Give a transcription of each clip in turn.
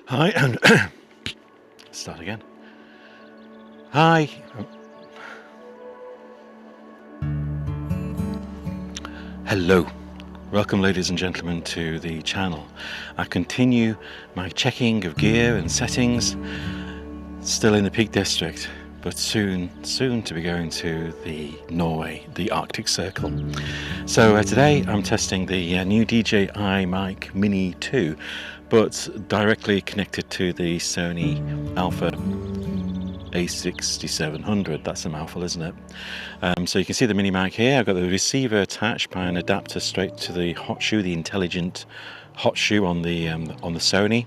Hi, and start again. Hi. Hello. Welcome, ladies and gentlemen, to the channel. I continue my checking of gear and settings, still in the Peak District, but soon to be going to the Norway, the Arctic Circle. So today I'm testing the new DJI Mic Mini 2, but directly connected to the Sony Alpha A6700. That's a mouthful, isn't it? So you can see the mini mic here. I've got the receiver attached by an adapter straight to the hot shoe, the intelligent hot shoe on the Sony,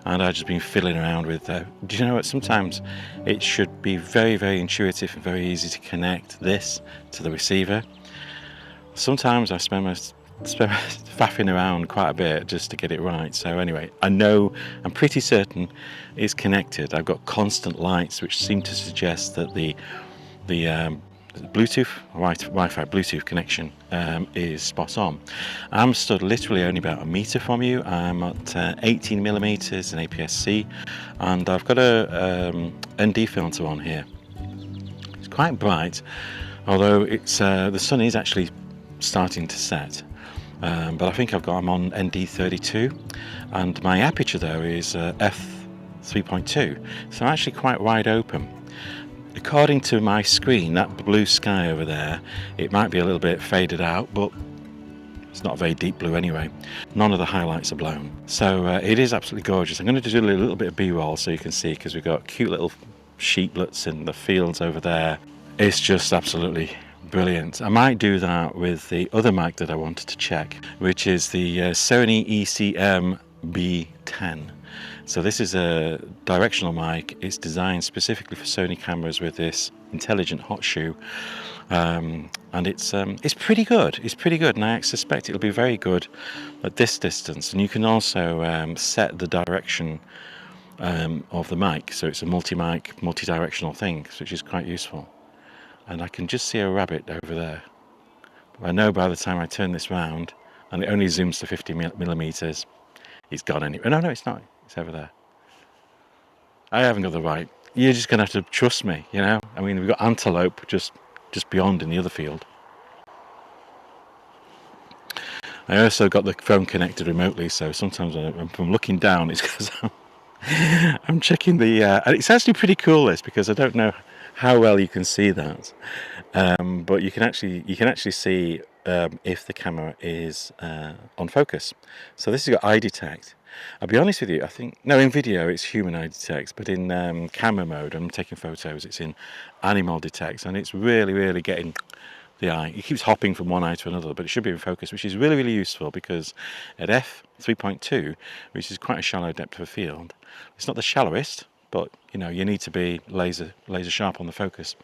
and I've just been fiddling around with. Do you know what? Sometimes it should be very intuitive and very easy to connect this to the receiver. Sometimes I spend faffing around quite a bit just to get it right. So anyway, I'm pretty certain it's connected. I've got constant lights which seem to suggest that the Bluetooth, Wi-Fi Bluetooth connection is spot on. I'm stood literally only about a metre from you. I'm at 18mm in APS-C, and I've got a ND filter on here. It's quite bright, although it's the sun is actually starting to set. But I think I'm on ND32, and my aperture though is f3.2, so I'm actually quite wide open. According to my screen, that blue sky over there, it might be a little bit faded out, but it's not a very deep blue anyway. None of the highlights are blown, so it is absolutely gorgeous. I'm going to do a little bit of b-roll so you can see, because we've got cute little sheeplets in the fields over there. It's just absolutely brilliant. I might do that with the other mic that I wanted to check, which is the Sony ECM B10. So this is a directional mic. It's designed specifically for Sony cameras with this intelligent hot shoe, and it's pretty good. It's pretty good, and I suspect it'll be very good at this distance. And you can also set the direction of the mic, so it's a multi-mic, multi-directional thing, which is quite useful. And I can just see a rabbit over there. But I know by the time I turn this round, and it only zooms to 50mm, it's gone anyway. No, it's not. It's over there. I haven't got the right. You're just going to have to trust me, you know? I mean, we've got antelope just beyond in the other field. I also got the phone connected remotely, so sometimes when I'm looking down, it's because I'm checking the... and it's actually pretty cool, this, because I don't know how well you can see that. But you can actually see if the camera is on focus. So this has got eye detect. I'll be honest with you, I think in video it's human eye detect, but in camera mode, I'm taking photos, it's in animal detect, and it's really getting the eye. It keeps hopping from one eye to another, but it should be in focus, which is really useful, because at f3.2, which is quite a shallow depth of field, it's not the shallowest, but you need to be laser sharp on the focus.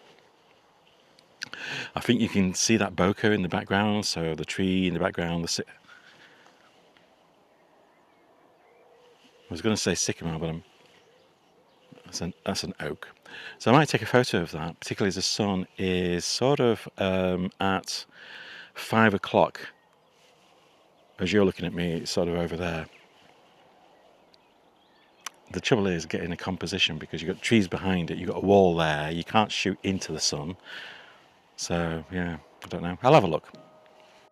I think you can see that bokeh in the background, so the tree in the background, I was going to say sycamore, but that's an oak. So I might take a photo of that, particularly as the sun is sort of at 5 o'clock. As you're looking at me, it's sort of over there. The trouble is getting a composition, because you've got trees behind it, you've got a wall there, you can't shoot into the sun. So yeah, I don't know. I'll have a look.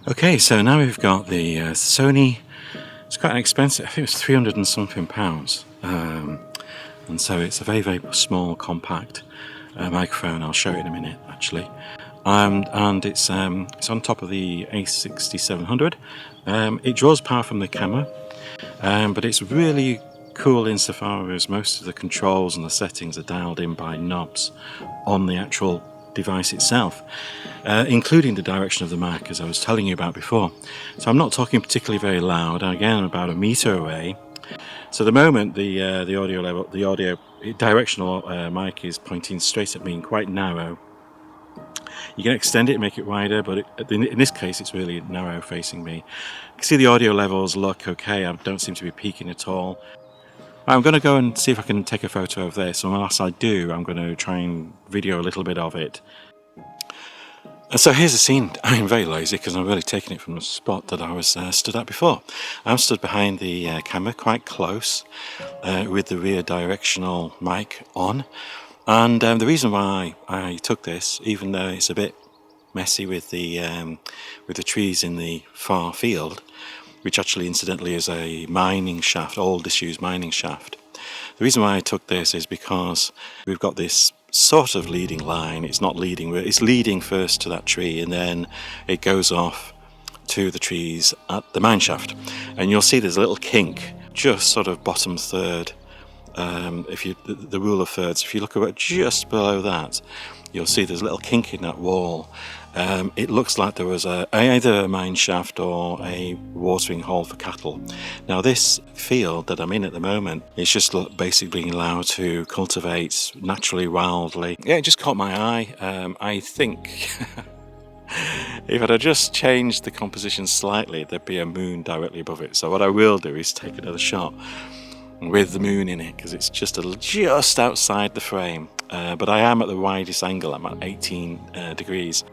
Okay, so now we've got the Sony. It's quite expensive. I think it's 300 and something pounds. And so it's a very small, compact microphone. I'll show it in a minute, actually. And it's on top of the A6700. It draws power from the camera, but it's really cool insofar as most of the controls and the settings are dialed in by knobs on the actual device itself, including the direction of the mic, as I was telling you about before. So I'm not talking particularly very loud. Again, I'm about a meter away. So at the moment, the audio directional mic is pointing straight at me and quite narrow. You can extend it and make it wider, but in this case, it's really narrow facing me. You can see the audio levels look okay. I don't seem to be peaking at all. I'm going to go and see if I can take a photo of this, and unless I do, I'm going to try and video a little bit of it. And so here's the scene. I'm very lazy because I'm really taking it from the spot that I was stood at before. I'm stood behind the camera quite close with the rear directional mic on. And the reason why I took this, even though it's a bit messy with the trees in the far field, which actually incidentally is a mining shaft, old disused mining shaft. The reason why I took this is because we've got this sort of leading line. It's not leading, it's leading first to that tree and then it goes off to the trees at the mine shaft. And you'll see there's a little kink just sort of bottom third. If you the rule of thirds, if you look about just below that, you'll see there's a little kink in that wall. It looks like there was either a mine shaft or a watering hole for cattle. Now this field that I'm in at the moment is just basically being allowed to cultivate naturally, wildly. Yeah, it just caught my eye. I think if I'd have just changed the composition slightly, there'd be a moon directly above it. So what I will do is take another shot with the moon in it because it's just outside the frame. But I am at the widest angle. I'm at 18 degrees.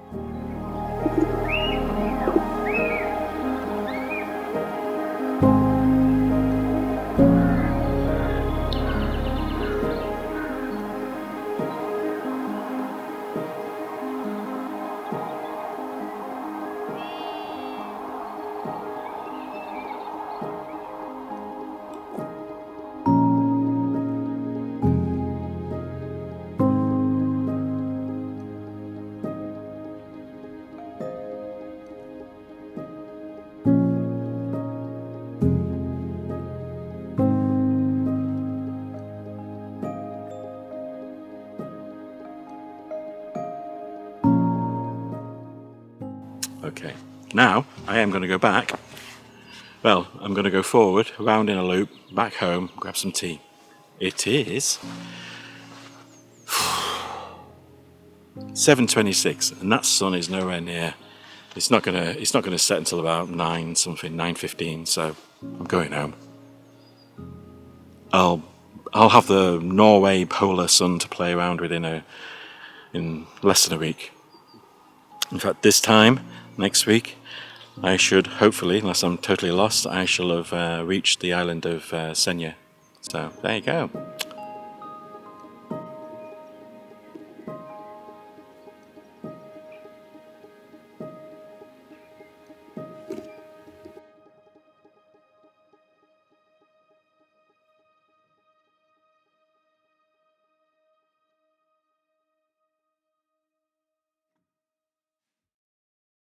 Okay, now I am going to go back. Well, I'm going to go forward, around in a loop, back home, grab some tea. It is 7:26, and that sun is nowhere near. It's not gonna set until about 9:15. So I'm going home. I'll have the Norway polar sun to play around with in less than a week. In fact, this time next week, I should hopefully, unless I'm totally lost, I shall have reached the island of Senja. So there you go.